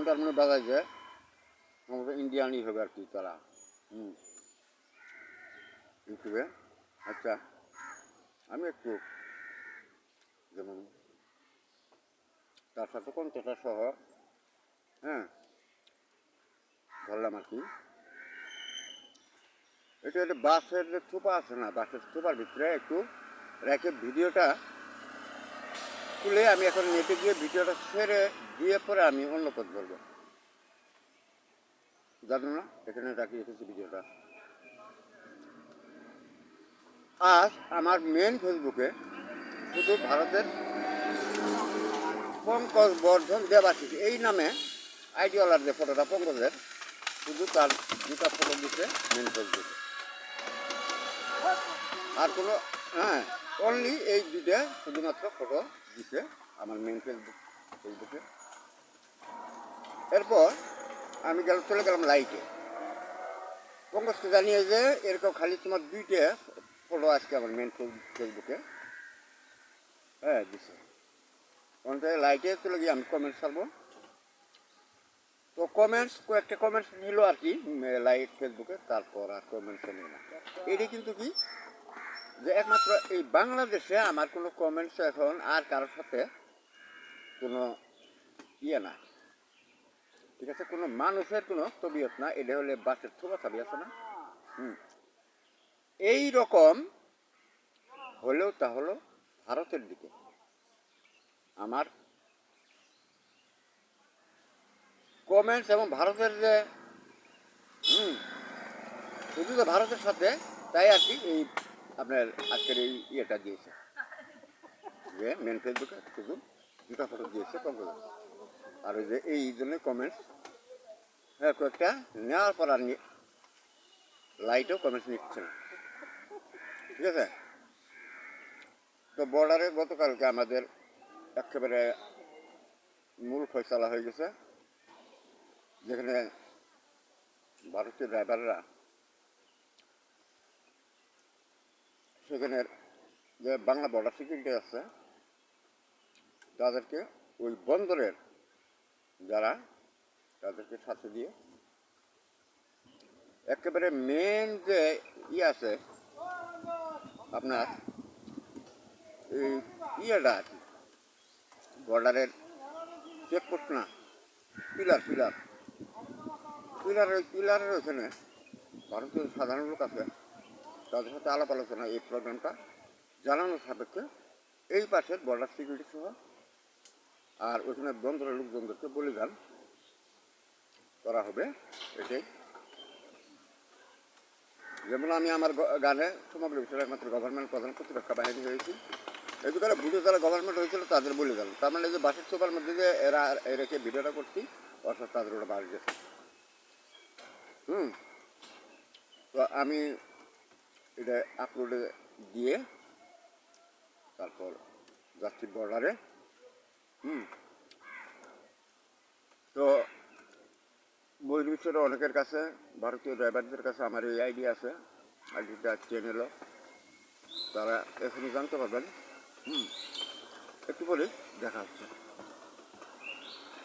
টারমোনিয়াম বাজায় যে ইন্ডিয়ানই হবে আর কি তারা ইউটিউবে। আচ্ছা, আমি একটু যেমন তার সাথে কণ্ঠটা সহ হ্যাঁ ধরলাম আর কি। এটা একটা বাসের যে থোপা আছে না, বাসের থোপার ভিতরে একটু রেখে ভিডিওটা তুলে আমি এখন নেটে গিয়ে ভিডিওটা ছেড়ে দিয়ে পরে আমি অন্য পথ ধরবো। জানো না, এখানে রাখি রেখেছি ভিডিওটা। আজ আমার মেন ফেসবুকে শুধু ভারতের পঙ্কজ বর্ধন দেবাশিস এই নামে আইডিওয়ালার যে ফটোটা পঙ্কজের, শুধু তার দুটা ফটো দিচ্ছে মেন ফেসবুকে। আর কোনো অনলি এই দুটা শুধুমাত্র ফটো দিচ্ছে আমার মেন ফেসবুকে। এরপর আমি চলে গেলাম লাইটে। পঙ্কজকে জানিয়ে যে এরকম খালি তোমার দুইটা ফটো আজকে আমার মেন ফেসবুকে দিচ্ছে। লাইটে চলে গিয়ে আমি কমেন্টস ছাড়বো। তো কয়েকটা কমেন্টস নিল আর কি লাইট ফেসবুকে, তারপর আর কমেন্টস নিল না। এটি কিন্তু কি যে একমাত্র এই বাংলাদেশে আমার কোনো কমেন্টস এখন আর কারোর সাথে কোনো না, ঠিক আছে, কোনো মানুষের কোনো তবিয়ত না। এটা হলে বাসের থোপা ছবি আছে না, এই রকম হলেও তা হলো ভারতের দিকে। আমার কমেন্টস এবং ভারতের যে শুধু তো ভারতের সাথে, তাই আর কি এই আপনার আজকের এই ইয়েটা দিয়েছে যে মেন ফেসবুকে শুধু দুটা ফটো দিয়েছে পঙ্কজ। আর ওই যে এই জন্য কমেন্টস কয়েকটা নেওয়ার পর আর লাইটেও কমেন্টস নিচ্ছে না, ঠিক আছে। তো বর্ডারে গতকালকে আমাদের একেবারে মূল ফয়সালা হয়ে গেছে, যেখানে ভারতীয় ড্রাইভাররা সেখানের যে বাংলা বর্ডার সিকিউরিটি আছে তাদেরকে ওই বন্দরের যারা তাদেরকে সাথে দিয়ে একেবারে মেন যে আছে আপনার এই ইয়েটা আর কি বর্ডারের চেকপোস্ট না, পিলারের ওইখানে ভারতীয় সাধারণ লোক আছে, তাদের সাথে আলাপ আলোচনা এই প্রোগ্রামটা জানানোর সাপেক্ষে এই পাশের বর্ডার সিকিউরিটি সহ আর ওইখানে বন্দরের লোকজনদেরকে বলিদান করা হবে। এটাই যেমন আমি আমার গানে সমগ্র বিষয়ে একমাত্র গভর্নমেন্ট প্রধান প্রতিরক্ষা বাহিনী হয়েছি, এই দুটো ভিডিও যারা গভর্নমেন্ট হয়েছিল তাদের বলিদান। তার মানে যে বাসের সোপার মধ্যে যে এরাকে ভিডিওটা করছি অর্থাৎ তাদের ওটা বাড়ি গেছে। তো আমি এটা আপলোডে দিয়ে তারপর যাচ্ছি বর্ডারে। তো বহির্বিশ্বের অনেকের কাছে ভারতীয় ড্রাইভারদের কাছে আমার এই আইডিয়া আছে, আইডিটা চেনে এলো, তারা এখনই জানতে পারবেন। একটু পরে দেখা হচ্ছে।